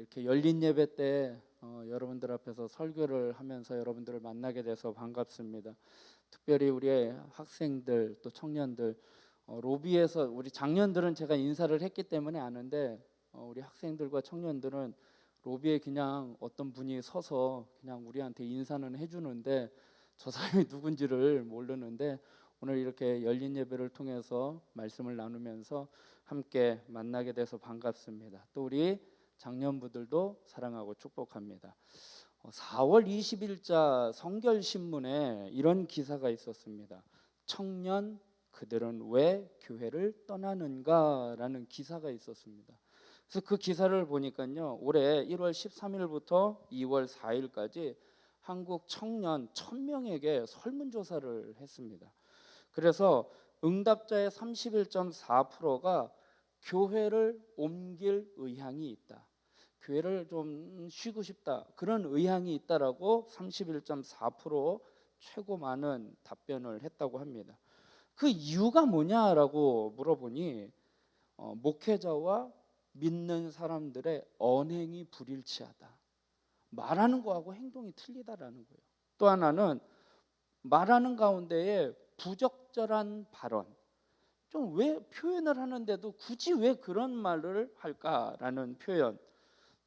이렇게 열린 예배 때 여러분들 앞에서 설교를 하면서 여러분들을 만나게 돼서 반갑습니다. 특별히 우리 학생들 또 청년들 로비에서 우리 장년들은 제가 인사를 했기 때문에 아는데 우리 학생들과 청년들은 로비에 그냥 어떤 분이 서서 그냥 우리한테 인사는 해주는데 저 사람이 누군지를 모르는데 오늘 이렇게 열린 예배를 통해서 말씀을 나누면서 함께 만나게 돼서 반갑습니다. 또 우리 장년부들도 사랑하고 축복합니다. 4월 20일자 성결신문에 이런 기사가 있었습니다. 청년 그들은 왜 교회를 떠나는가 라는 기사가 있었습니다. 그래서 그 기사를 보니까요, 올해 1월 13일부터 2월 4일까지 한국 청년 1000명에게 설문조사를 했습니다. 그래서 응답자의 31.4%가 교회를 옮길 의향이 있다, 교회를 좀 쉬고 싶다, 그런 의향이 있다라고 31.4% 최고 많은 답변을 했다고 합니다. 그 이유가 뭐냐라고 물어보니 목회자와 믿는 사람들의 언행이 불일치하다, 말하는 거하고 행동이 틀리다라는 거예요. 또 하나는 말하는 가운데에 부적절한 발언, 좀 왜 표현을 하는데도 굳이 왜 그런 말을 할까라는 표현,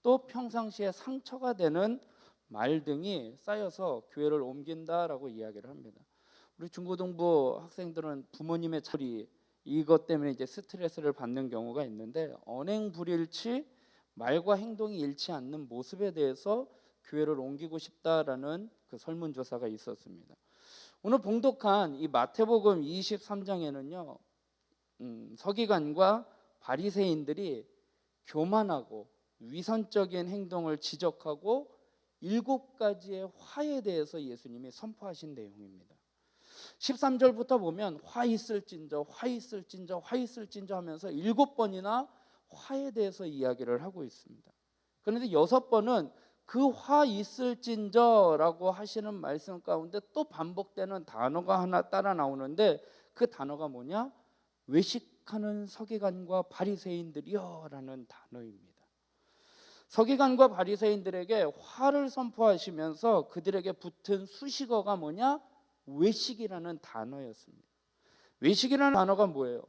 또 평상시에 상처가 되는 말 등이 쌓여서 교회를 옮긴다라고 이야기를 합니다. 우리 중고등부 학생들은 부모님의 자리 이것 때문에 이제 스트레스를 받는 경우가 있는데, 언행 불일치, 말과 행동이 일치 않는 모습에 대해서 교회를 옮기고 싶다라는 그 설문조사가 있었습니다. 오늘 봉독한 이 마태복음 23장에는요, 서기관과 바리새인들이 교만하고 위선적인 행동을 지적하고 7가지의 화에 대해서 예수님이 선포하신 내용입니다. 13절부터 보면 화 있을진저, 화 있을진저, 화 있을진저 하면서 7번이나 화에 대해서 이야기를 하고 있습니다. 그런데 6번은 그 화 있을진저라고 하시는 말씀 가운데 또 반복되는 단어가 하나 따라 나오는데, 그 단어가 뭐냐? 외식하는 서기관과 바리새인들이여 라는 단어입니다. 서기관과 바리새인들에게 화를 선포하시면서 그들에게 붙은 수식어가 뭐냐? 외식이라는 단어였습니다. 외식이라는 단어가 뭐예요?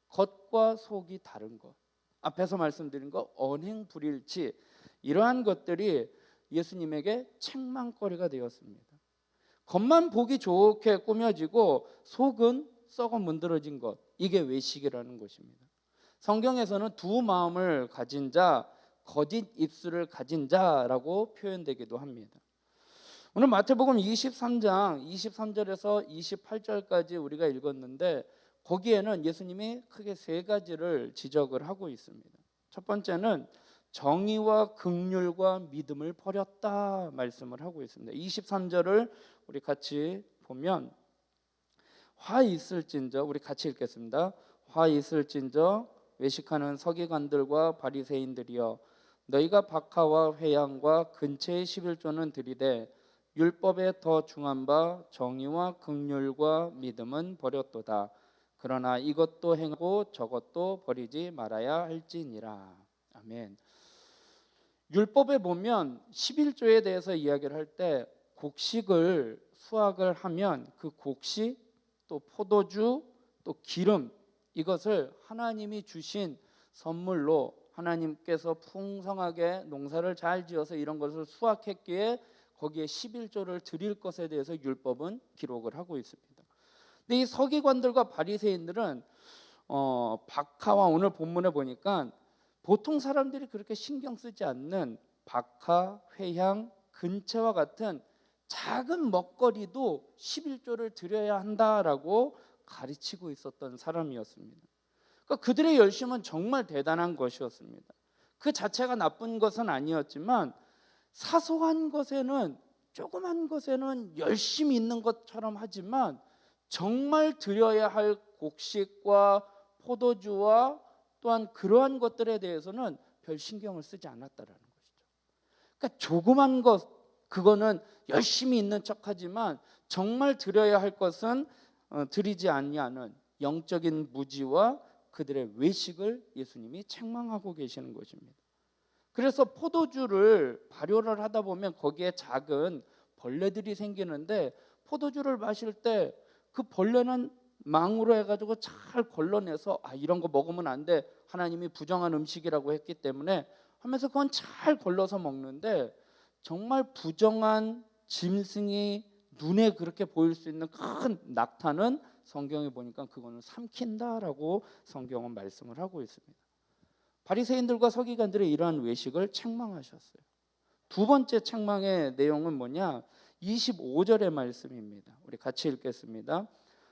겉과 속이 다른 것, 앞에서 말씀드린 것, 언행 불일치, 이러한 것들이 예수님에게 책망거리가 되었습니다. 겉만 보기 좋게 꾸며지고 속은 썩어 문드러진 것, 이게 외식이라는 것입니다. 성경에서는 두 마음을 가진 자, 거짓 입술을 가진 자라고 표현되기도 합니다. 오늘 마태복음 23장 23절에서 28절까지 우리가 읽었는데, 거기에는 예수님이 크게 3가지를 지적을 하고 있습니다. 첫 번째는 정의와 긍휼과 믿음을 버렸다 말씀을 하고 있습니다. 23절을 우리 같이 보면, 화 있을진저, 우리 같이 읽겠습니다. 화 있을진저 외식하는 서기관들과 바리새인들이여, 너희가 박하와 회양과 근처의 11조는 들이되 율법에 더 중한 바 정의와 긍휼과 믿음은 버렸도다. 그러나 이것도 행하고 저것도 버리지 말아야 할지니라. 아멘. 율법에 보면 11조에 대해서 이야기를 할 때 곡식을 수확을 하면 그 곡식, 또 포도주, 또 기름, 이것을 하나님이 주신 선물로 하나님께서 풍성하게 농사를 잘 지어서 이런 것을 수확했기에 거기에 11조를 드릴 것에 대해서 율법은 기록을 하고 있습니다. 근데 이 서기관들과 바리새인들은 박하와, 오늘 본문에 보니까 보통 사람들이 그렇게 신경 쓰지 않는 박하, 회향, 근처와 같은 작은 먹거리도 11조를 드려야 한다라고 가르치고 있었던 사람이었습니다. 그러니까 그들의 열심은 정말 대단한 것이었습니다. 그 자체가 나쁜 것은 아니었지만 사소한 것에는, 조그만 것에는 열심히 있는 것처럼 하지만 정말 드려야 할 곡식과 포도주와 또한 그러한 것들에 대해서는 별 신경을 쓰지 않았다라는 것이죠. 그러니까 조그만 것, 그거는 열심히 있는 척하지만 정말 드려야 할 것은 드리지 아니하는 영적인 무지와 그들의 외식을 예수님이 책망하고 계시는 것입니다. 그래서 포도주를 발효를 하다 보면 거기에 작은 벌레들이 생기는데 포도주를 마실 때 그 벌레는 망으로 해가지고 잘 걸러내서 이런 거 먹으면 안 돼, 하나님이 부정한 음식이라고 했기 때문에 하면서 그건 잘 걸러서 먹는데, 정말 부정한 짐승이 눈에 그렇게 보일 수 있는 큰 낙타는 성경에 보니까 그거는 삼킨다라고 성경은 말씀을 하고 있습니다. 바리새인들과 서기관들의 이러한 외식을 책망하셨어요. 두 번째 책망의 내용은 뭐냐? 25절의 말씀입니다. 우리 같이 읽겠습니다.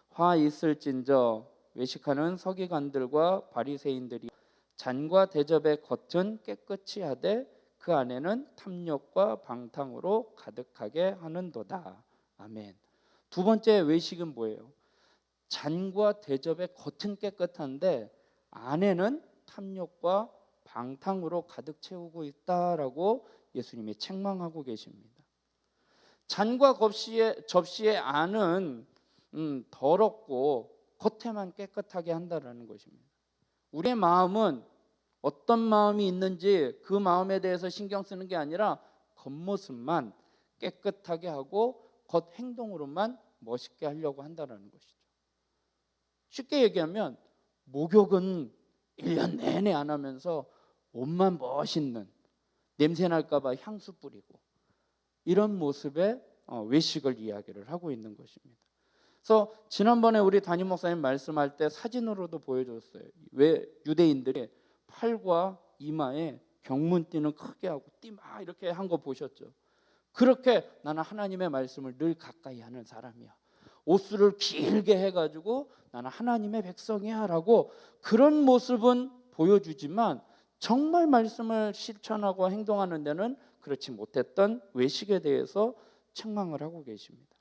화 있을진저 외식하는 서기관들과 바리새인들이 잔과 대접의 겉은 깨끗이 하되 그 안에는 탐욕과 방탕으로 가득하게 하는도다. 아멘. 두 번째 외식은 뭐예요? 잔과 대접의 겉은 깨끗한데 안에는 탐욕과 방탕으로 가득 채우고 있다라고 예수님이 책망하고 계십니다. 잔과 접시의 안은 더럽고 겉에만 깨끗하게 한다라는 것입니다. 우리의 마음은 어떤 마음이 있는지 그 마음에 대해서 신경 쓰는 게 아니라 겉모습만 깨끗하게 하고 겉 행동으로만 멋있게 하려고 한다는 것이죠. 쉽게 얘기하면 목욕은 1년 내내 안 하면서 옷만 멋있는, 냄새 날까 봐 향수 뿌리고, 이런 모습의 외식을 이야기를 하고 있는 것입니다. 그래서 지난번에 우리 담임 목사님 말씀할 때 사진으로도 보여줬어요. 왜 유대인들이 팔과 이마에 경문띠는 크게 하고 띠 막 이렇게 한 거 보셨죠? 그렇게 나는 하나님의 말씀을 늘 가까이 하는 사람이야, 옷수를 길게 해가지고 나는 하나님의 백성이야 라고 그런 모습은 보여주지만 정말 말씀을 실천하고 행동하는 데는 그렇지 못했던 외식에 대해서 책망을 하고 계십니다.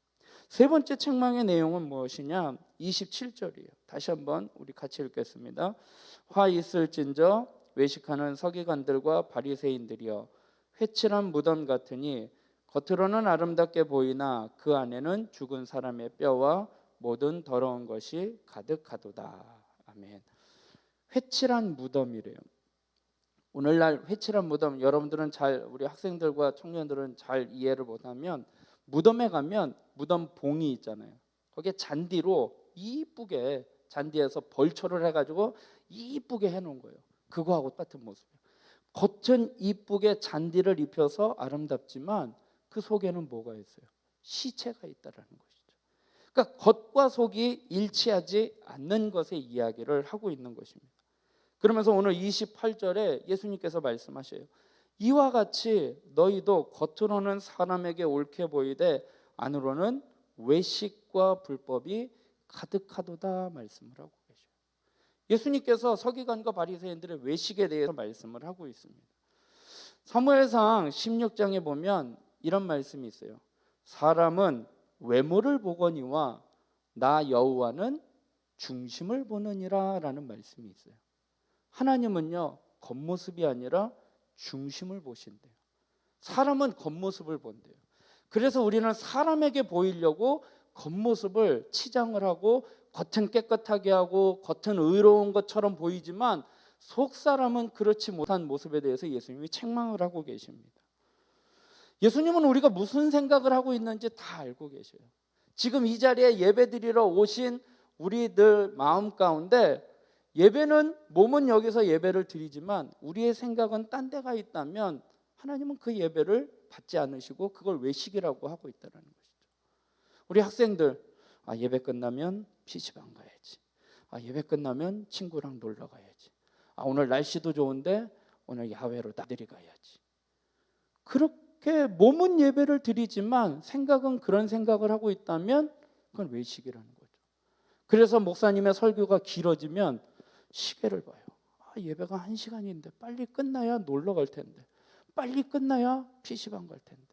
세 번째 책망의 내용은 무엇이냐? 27절이에요. 다시 한번 우리 같이 읽겠습니다. 화 있을진저 외식하는 서기관들과 바리새인들이여 회칠한 무덤 같으니 겉으로는 아름답게 보이나 그 안에는 죽은 사람의 뼈와 모든 더러운 것이 가득하도다. 아멘. 회칠한 무덤이래요. 오늘날 회칠한 무덤, 여러분들은 우리 학생들과 청년들은 잘 이해를 못하면, 무덤에 가면 무덤 봉이 있잖아요. 거기에 잔디로 이쁘게, 잔디에서 벌초를 해가지고 이쁘게 해놓은 거예요. 그거하고 똑같은 모습이에요. 겉은 이쁘게 잔디를 입혀서 아름답지만 그 속에는 뭐가 있어요? 시체가 있다라는 것이죠. 그러니까 겉과 속이 일치하지 않는 것의 이야기를 하고 있는 것입니다. 그러면서 오늘 28절에 예수님께서 말씀하셔요. 이와 같이 너희도 겉으로는 사람에게 옳게 보이되 안으로는 외식과 불법이 가득하도다 말씀을 하고 계셔요. 예수님께서 서기관과 바리새인들의 외식에 대해서 말씀을 하고 있습니다. 사무엘상 16장에 보면 이런 말씀이 있어요. 사람은 외모를 보거니와 나 여호와는 중심을 보느니라 라는 말씀이 있어요. 하나님은요, 겉모습이 아니라 중심을 보신대요. 사람은 겉모습을 본대요. 그래서 우리는 사람에게 보이려고 겉모습을 치장을 하고 겉은 깨끗하게 하고 겉은 의로운 것처럼 보이지만 속 사람은 그렇지 못한 모습에 대해서 예수님이 책망을 하고 계십니다. 예수님은 우리가 무슨 생각을 하고 있는지 다 알고 계셔요. 지금 이 자리에 예배드리러 오신 우리들 마음 가운데 예배는, 몸은 여기서 예배를 드리지만 우리의 생각은 딴 데가 있다면 하나님은 그 예배를 받지 않으시고 그걸 외식이라고 하고 있다는 것이죠. 우리 학생들, 예배 끝나면 PC방 가야지, 예배 끝나면 친구랑 놀러 가야지, 오늘 날씨도 좋은데 오늘 야외로 나들이 가야지. 그렇게 몸은 예배를 드리지만 생각은 그런 생각을 하고 있다면 그건 외식이라는 거죠. 그래서 목사님의 설교가 길어지면 시계를 봐요. 예배가 1시간인데 빨리 끝나야 놀러 갈 텐데, 빨리 끝나야 PC방 갈 텐데.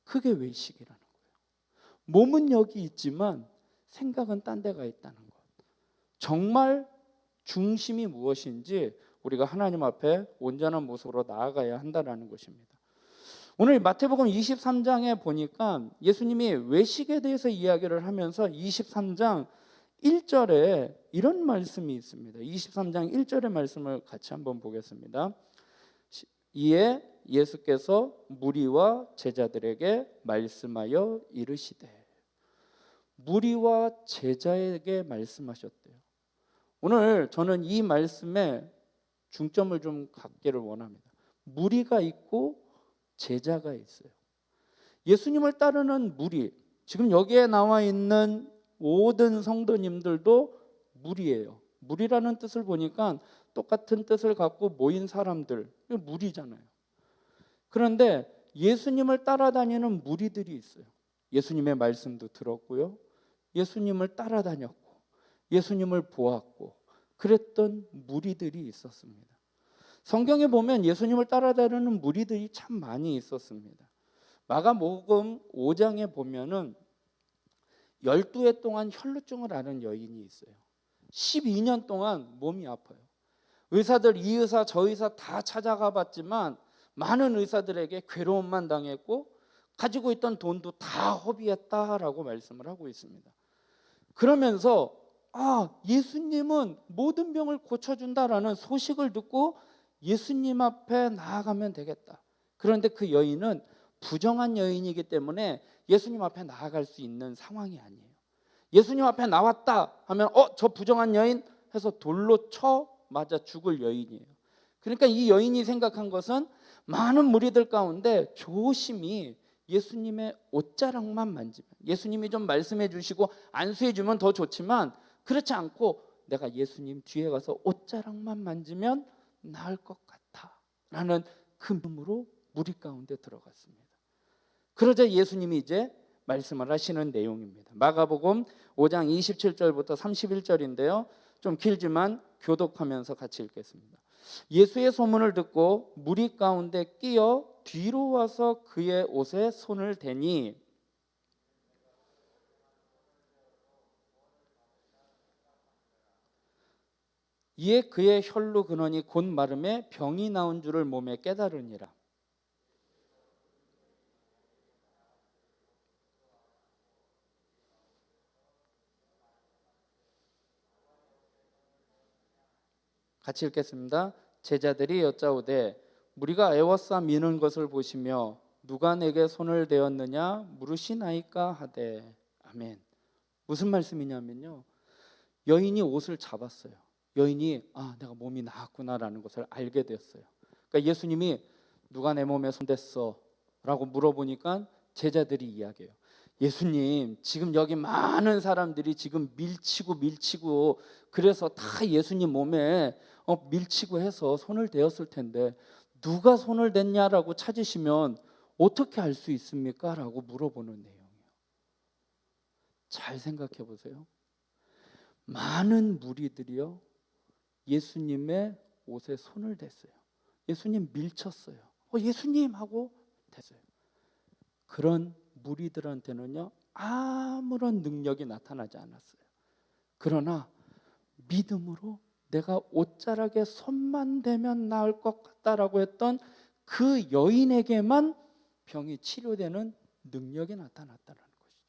그게 외식이라는 거예요. 몸은 여기 있지만 생각은 딴 데가 있다는 것. 정말 중심이 무엇인지 우리가 하나님 앞에 온전한 모습으로 나아가야 한다는 것입니다. 오늘 마태복음 23장에 보니까 예수님이 외식에 대해서 이야기를 하면서 23장 1절에 이런 말씀이 있습니다. 23장 1절의 말씀을 같이 한번 보겠습니다. 이에 예수께서 무리와 제자들에게 말씀하여 이르시되, 무리와 제자에게 말씀하셨대요. 오늘 저는 이 말씀에 중점을 좀 갖기를 원합니다. 무리가 있고 제자가 있어요. 예수님을 따르는 무리, 지금 여기에 나와 있는 모든 성도님들도 무리예요. 무리라는 뜻을 보니까 똑같은 뜻을 갖고 모인 사람들, 무리잖아요. 그런데 예수님을 따라다니는 무리들이 있어요. 예수님의 말씀도 들었고요, 예수님을 따라다녔고, 예수님을 보았고, 그랬던 무리들이 있었습니다. 성경에 보면 예수님을 따라다니는 무리들이 참 많이 있었습니다. 마가복음 5장에 보면은 12해 동안 혈루증을 앓은 여인이 있어요. 12년 동안 몸이 아파요. 의사들 이 의사 저 의사 다 찾아가 봤지만 많은 의사들에게 괴로움만 당했고 가지고 있던 돈도 다 허비했다라고 말씀을 하고 있습니다. 그러면서 예수님은 모든 병을 고쳐준다라는 소식을 듣고 예수님 앞에 나아가면 되겠다. 그런데 그 여인은 부정한 여인이기 때문에 예수님 앞에 나아갈 수 있는 상황이 아니에요. 예수님 앞에 나왔다 하면 저 부정한 여인 해서 돌로 쳐 맞아 죽을 여인이에요. 그러니까 이 여인이 생각한 것은 많은 무리들 가운데 조심히 예수님의 옷자락만 만지면, 예수님이 좀 말씀해 주시고 안수해 주면 더 좋지만 그렇지 않고 내가 예수님 뒤에 가서 옷자락만 만지면 나을 것 같아 라는 그 마음으로 무리 가운데 들어갔습니다. 그러자 예수님이 이제 말씀을 하시는 내용입니다. 마가복음 5장 27절부터 31절인데요. 좀 길지만 교독하면서 같이 읽겠습니다. 예수의 소문을 듣고 무리 가운데 끼어 뒤로 와서 그의 옷에 손을 대니 이에 그의 혈루 근원이 곧 마름에 병이 나온 줄을 몸에 깨달으니라. 같이 읽겠습니다. 제자들이 여짜오되 무리가 애워싸 미는 것을 보시며 누가 내게 손을 대었느냐 물으시나이까 하되. 아멘. 무슨 말씀이냐면요, 여인이 옷을 잡았어요. 여인이 내가 몸이 나았구나라는 것을 알게 됐어요. 그러니까 예수님이 누가 내 몸에 손댔어? 라고 물어보니까 제자들이 이야기해요. 예수님, 지금 여기 많은 사람들이 지금 밀치고 그래서 다 예수님 몸에 밀치고 해서 손을 대었을 텐데 누가 손을 댔냐라고 찾으시면 어떻게 알 수 있습니까? 라고 물어보는 내용이에요. 잘 생각해 보세요. 많은 무리들이요 예수님의 옷에 손을 댔어요. 예수님 밀쳤어요. 예수님 하고 댔어요. 그런 무리들한테는요 아무런 능력이 나타나지 않았어요. 그러나 믿음으로 내가 옷자락에 손만 대면 나을 것 같다라고 했던 그 여인에게만 병이 치료되는 능력이 나타났다는 것이죠.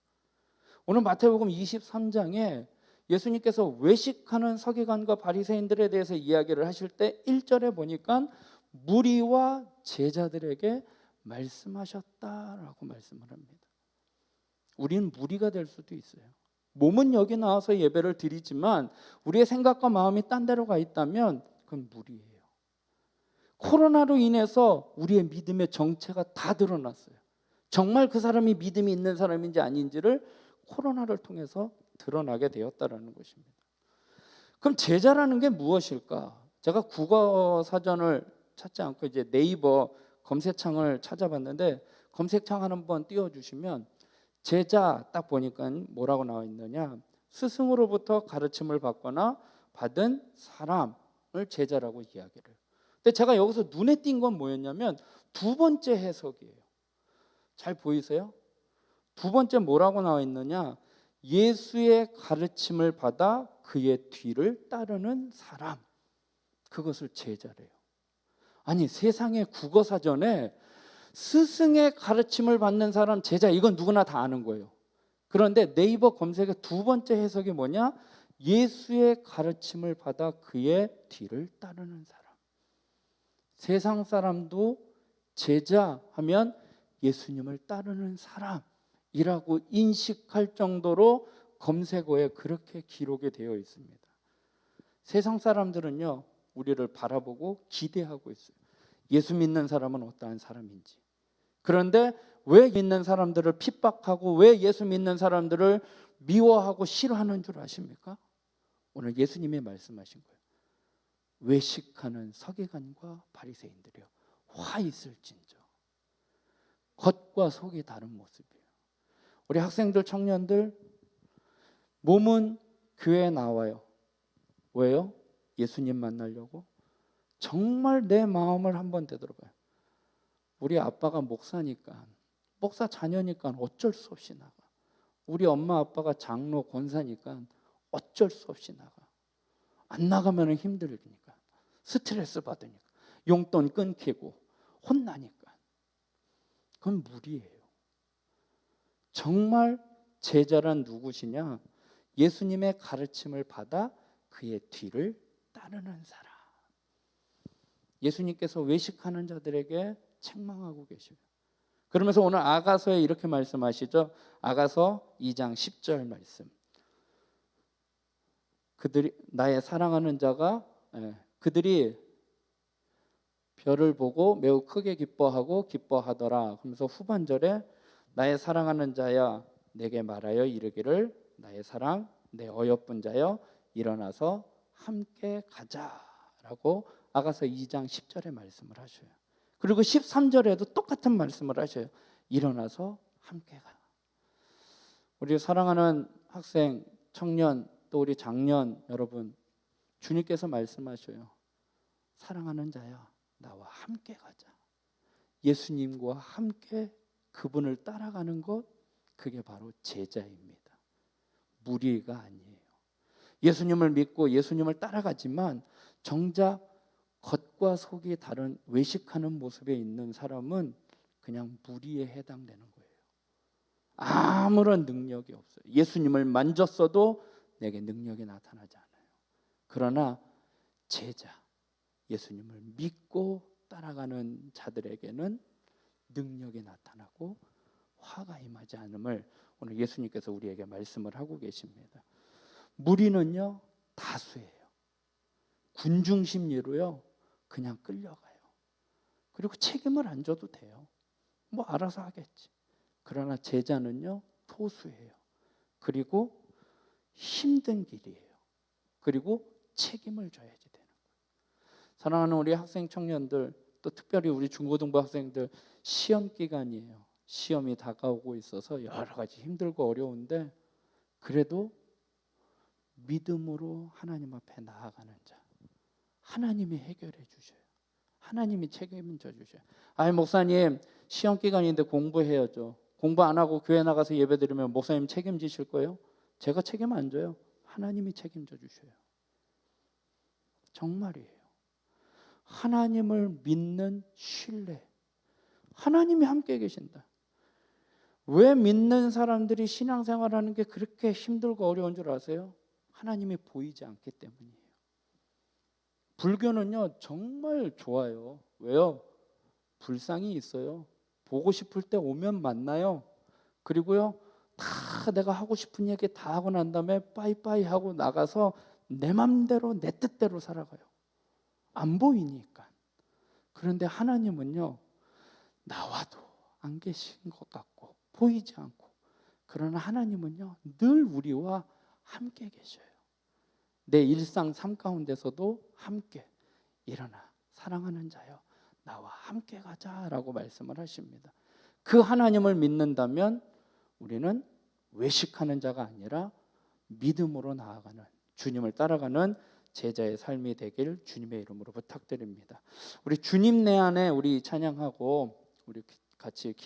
오늘 마태복음 23장에 예수님께서 외식하는 서기관과 바리새인들에 대해서 이야기를 하실 때 1절에 보니까 무리와 제자들에게 말씀하셨다라고 말씀을 합니다. 우리는 무리가 될 수도 있어요. 몸은 여기 나와서 예배를 드리지만 우리의 생각과 마음이 딴 데로 가 있다면 그건 무리예요. 코로나로 인해서 우리의 믿음의 정체가 다 드러났어요. 정말 그 사람이 믿음이 있는 사람인지 아닌지를 코로나를 통해서 드러나게 되었다라는 것입니다. 그럼 제자라는 게 무엇일까? 제가 국어 사전을 찾지 않고 이제 네이버 검색창을 찾아봤는데 검색창 한번 띄워주시면 제자 딱 보니까 뭐라고 나와 있느냐, 스승으로부터 가르침을 받거나 받은 사람을 제자라고 이야기를. 근데 제가 여기서 눈에 띈 건 뭐였냐면 두 번째 해석이에요. 잘 보이세요? 두 번째 뭐라고 나와 있느냐, 예수의 가르침을 받아 그의 뒤를 따르는 사람, 그것을 제자래요. 아니, 세상의 국어 사전에 스승의 가르침을 받는 사람, 제자, 이건 누구나 다 아는 거예요. 그런데 네이버 검색의 두 번째 해석이 뭐냐, 예수의 가르침을 받아 그의 뒤를 따르는 사람. 세상 사람도 제자 하면 예수님을 따르는 사람이라고 인식할 정도로 검색어에 그렇게 기록이 되어 있습니다. 세상 사람들은요, 우리를 바라보고 기대하고 있어요. 예수 믿는 사람은 어떠한 사람인지. 그런데 왜 믿는 사람들을 핍박하고 왜 예수 믿는 사람들을 미워하고 싫어하는 줄 아십니까? 오늘 예수님이 말씀하신 거예요. 외식하는 서기관과 바리새인들이요, 화 있을진저. 겉과 속이 다른 모습이에요. 우리 학생들, 청년들, 몸은 교회에 나와요. 왜요? 예수님 만나려고. 정말 내 마음을 한번 되돌아봐요. 우리 아빠가 목사니까, 목사 자녀니까 어쩔 수 없이 나가. 우리 엄마 아빠가 장로 권사니까 어쩔 수 없이 나가. 안 나가면 힘들으니까, 스트레스 받으니까, 용돈 끊기고 혼나니까. 그건 무리예요. 정말 제자란 누구시냐? 예수님의 가르침을 받아 그의 뒤를 따르는 사람. 예수님께서 외식하는 자들에게 책망하고 계셔요. 그러면서 오늘 아가서에 이렇게 말씀하시죠. 아가서 2장 10절 말씀. 그들이 나의 사랑하는 자가 그들이 별을 보고 매우 크게 기뻐하더라. 그러면서 후반절에 나의 사랑하는 자야 내게 말하여 이르기를 나의 사랑 내 어여쁜 자여 일어나서 함께 가자라고 아가서 2장 10절에 말씀을 하셔요. 그리고 13절에도 똑같은 말씀을 하셔요. 일어나서 함께 가. 우리 사랑하는 학생, 청년, 또 우리 장년 여러분, 주님께서 말씀하셔요. 사랑하는 자야, 나와 함께 가자. 예수님과 함께 그분을 따라가는 것, 그게 바로 제자입니다. 무리가 아니에요. 예수님을 믿고 예수님을 따라가지만 정작 겉과 속이 다른 외식하는 모습에 있는 사람은 그냥 무리에 해당되는 거예요. 아무런 능력이 없어요. 예수님을 만졌어도 내게 능력이 나타나지 않아요. 그러나 제자, 예수님을 믿고 따라가는 자들에게는 능력이 나타나고 화가 임하지 않음을 오늘 예수님께서 우리에게 말씀을 하고 계십니다. 무리는요, 다수예요. 군중 심리로요, 그냥 끌려가요. 그리고 책임을 안 져도 돼요. 뭐 알아서 하겠지. 그러나 제자는요, 소수예요. 그리고 힘든 길이에요. 그리고 책임을 져야지 되는 거예요. 사랑하는 우리 학생 청년들, 또 특별히 우리 중고등부 학생들, 시험 기간이에요. 시험이 다가오고 있어서 여러 가지 힘들고 어려운데 그래도 믿음으로 하나님 앞에 나아가는 자, 하나님이 해결해 주셔요. 하나님이 책임져 주셔요. 아이 목사님, 시험 기간인데 공부해야죠. 공부 안 하고 교회 나가서 예배드리면 목사님 책임지실 거예요? 제가 책임 안 져요. 하나님이 책임져 주셔요. 정말이에요. 하나님을 믿는 신뢰. 하나님이 함께 계신다. 왜 믿는 사람들이 신앙생활하는 게 그렇게 힘들고 어려운 줄 아세요? 하나님이 보이지 않기 때문이에요. 불교는요, 정말 좋아요. 왜요? 불상이 있어요. 보고 싶을 때 오면 만나요. 그리고요, 다 내가 하고 싶은 얘기 다 하고 난 다음에 빠이빠이 하고 나가서 내 맘대로 내 뜻대로 살아가요. 안 보이니까. 그런데 하나님은요, 나와도 안 계신 것 같고 보이지 않고, 그러나 하나님은요, 늘 우리와 함께 계셔요. 내 일상 삶 가운데서도 함께 일어나 사랑하는 자여 나와 함께 가자라고 말씀을 하십니다. 그 하나님을 믿는다면 우리는 외식하는 자가 아니라 믿음으로 나아가는, 주님을 따라가는 제자의 삶이 되길 주님의 이름으로 부탁드립니다. 우리 주님 내 안에 우리 찬양하고 우리 같이 기도